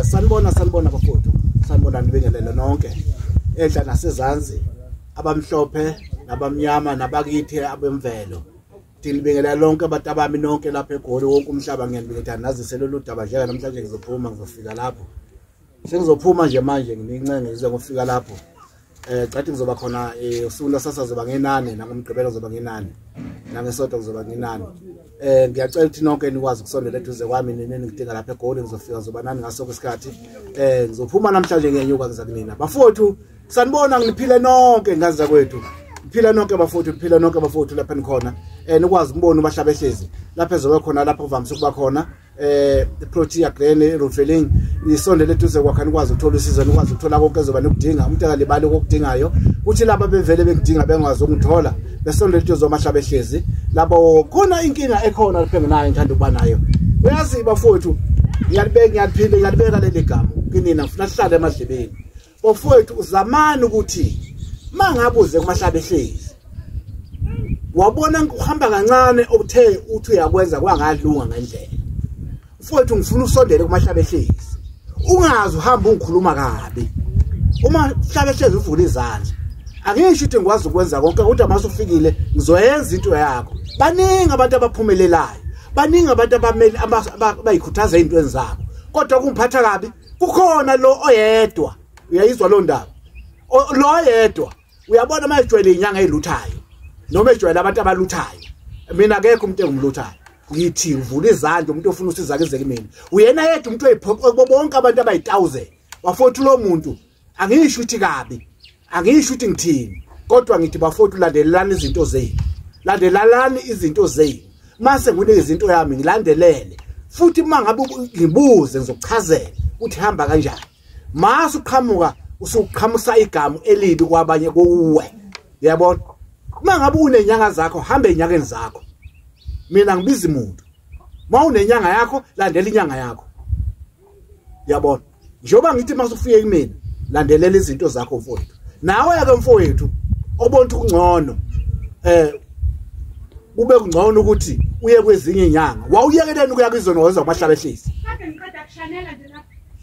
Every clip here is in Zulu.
Sanibona bafowethu. Sanibona nibingelela nonke. Edla nasezansi abamhlophe nabamnyama nabakithi abemvelo. Dilibingelela lonke abantu abami nonke lapha eGoli wonke umhlaba ngiyanibingelela nazisele ludaba nje namhlanje ngizophuma ngizofika lapho. Sengizophuma nje manje nginincenga ngize ngofika lapho. Cathi kuzoba khona usuku losasa zoba ngenani nangomgqibelo zoba ngenani. Nangesonto kuzoba ngenani. Ngiyacela ukuthi nonke nikwazi ukusondela eduze kwami nini ngidinga lapha eGoli ngizofika zoba nani ngaso kwesikhathi. Ngizophuma namhlanje ngenyuka ngiza kunina. Bafowethu sanibona ngiphile nonke ngaza kwethu. Phila nonke bafowethu lapha nikhona. Nikwazi ukubona uMahlabehlezi. Lapha ezobe khona lapho uvamise ukuba khona. Protea Green Roofing isondele eduze kwakhe nikwazi ukuthola usizo nikwazi ukuthola konke ezoba nikudinga umuntu akalibali okudingayo kuthi laba bevele bekudinga bengwazi ukuthola besondele eduze uMahlabehlezi labo khona inkinga ekhona lapha ngenayo ngithanda ukuba nayo uyazi bafowethu ngiyalibeka leli gama kinina ngifuna sihlale emadlebeni bafowethu uzamani ukuthi mangabuze kuMahlabehlezi wabona ukuhamba kancane obuthe uthi uyakwenza kwangadlunga ngendlela mfowethu ngifuna usondele kuMahlabehlezi ungazi uhamba ungikhuluma kabi uMahlabehlezi uvula izandla angisho ukuthi ngikwazi ukwenza konke kodwa mase ufikile ngizoyenza into yakho baningi abantu abaphumelelayo baningi abantu abameli abayikhuthaza izintweni zabo kodwa kumphatha kabi kukhona lo oyedwa uyayizwa lo ndaba lo oyedwa uyabona mayijwayele inyanga eziluthayo noma ejwayele abantu abaluthayo mina akekho umuntu engimluthayo ngithi uvula izandla umuntu ofuna usiza kenzeke mina uyena yedwa umuntu oyiphoqa bonke abantu abayi1000 bafowethu lo muntu angisho ukuthi kabi angisho ukuthi ngithini kodwa ngithi bafowethu landelelani izinto zenu mase nginika izinto yami ngilandelele futhi mangabe ngibuze ngizochazela ukuthi hamba kanjani mase uqhamuka usuqhamusa igama elibi kwabanye kuwe yabona mangabe unenyanga zakho hamba enyangeni zakho mina ngibiza umuntu mawunenyanga yakho landela inyanga yakho yabona njoba ngithi masufike kimi landelela izinto zakho mfowethu nawe ke mfowethu obonto kungcono ube kungcono ukuthi uye kwezinye inyanga wawuyekeleni ukuya kwizona wezwa uMahlabehlezi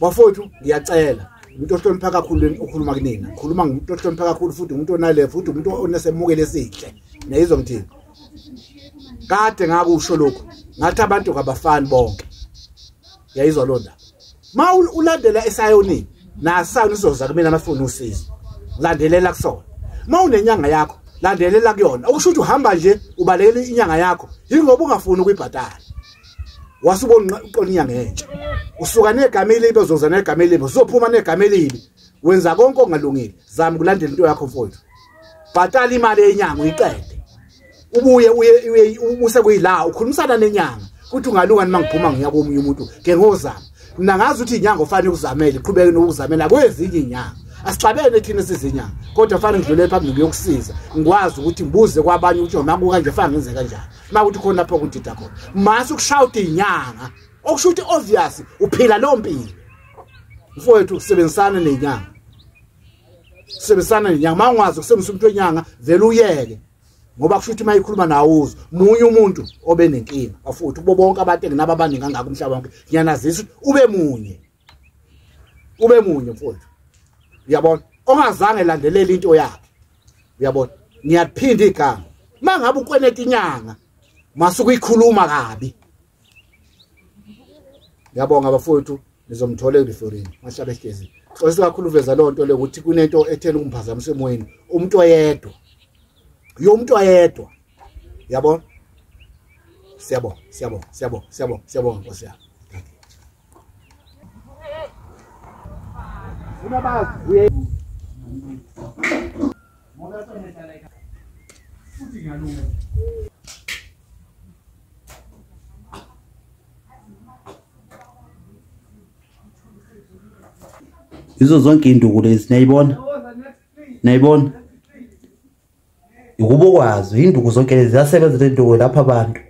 bafowethu ngiyacela umuntu ohlonipha kakhulu ukhuluma kunina khuluma ngumuntu ohlonipha kakhulu futhi umuntu onale futhi umuntu onesemukele esihle neyizwa ngithini kade ngakusho lokho ngathi abantu kabafani bonke yayizwa lo ndaba ma ulandela esayonini nasana uzoza kumina amafoni usizo landelela kusona ma unenyanga yakho landelela kuyona okusho ukuthi uhamba nje ubalekele inyanga yakho yingoba ungafuni ukuyibhadala wasubona uqona inyanga entsha usuka negama elibi uzoza negama elibi uzophuma negama elibi wenza konke ongalungile zama kulandela into yakho mfowethu bhatala imali yenyanga uyiqede ubuye ubuse kuyila ukhulumisana nenyanga ukuthi ungalunga nima ngiphuma ngiya komunye umuntu ke ngozama mina ngazi ukuthi inyanga ufanele uzamele iqhubeke nokuzamela kwezinye inyanga asixabene thina sizinyanga kodwa fanele ngidlule phambili ngiyokusiza ngikwazi ukuthi ngibuze kwabanye ukuthi mama kanje fanele ngenze kanjani makuthi khona lapho kudida khona mase ukushawuta inyanga okusho ukuthi obvious uphila lo mpilo mfowethu sebenzisana nenyanga mangwazi ukusebenzisa umuntu wenyanga vele uyeke ngoba kusho ukuthi mayikhuluma nawuzo munye umuntu obe nenkinga bafowethu kubo bonke abantu enginaba abaningi kangaka umhlaba wonke ngiyanazisa ukuthi ube munye mfowethu uyabona ongazange landelela into yakhe uyabona ngiyaphinda igama mangabe ukweneta inyanga masuku ikhuluma kabi yabonga bafowethu nizomthola eReferring Mahlabehlezi xolisa kakhulu uveza lonto le ukuthi kunento ethela ukumphazamisa emoyeni umuntu oyedwa yabona siyabonga Nkosi yami unabazi izo zonke induku lezi nayibona ukuba kwazi induku zonke lezi ziyasebenza induku lapha abantu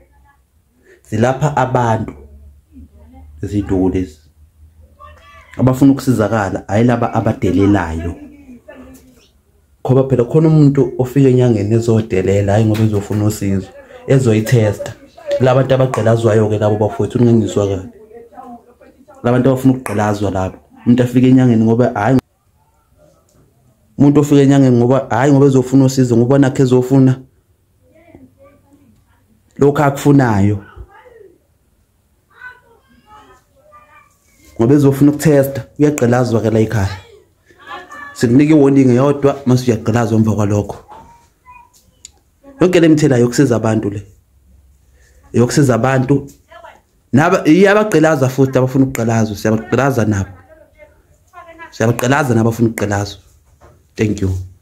zilapha abantu izinduku lezi abafuna ukusizakala ayilaba abadelelayo ngoba phela khona umuntu ofika enyangeni ezodelela hayi ngoba ezofuna usizo ezoyitesta labantu abagqelazwayo ke labo bafowethu ngengizwa kahle labantu abafuna ukugqilazwa lapho. Umuntu afike enyangeni ngoba hayi umuntu ofike enyangeni ngoba hayi ngoba ezofuna usizo ngoba nakhe ezofuna lokho akufunayo. Ngoba ezofuna ukutesta uyagqilazwa ke la ekhaya. Sikunika iwarning eyodwa mase uyagqilazwa emva kwalokho. Yonke le mithela yokusiza abantu le. Yokusiza abantu naba iyabagqilaza futhi abafuna ukugqilazwa siyabagqilaza nabo. Siyabagqilaza nabafuna ukugqilazwa. Thank you.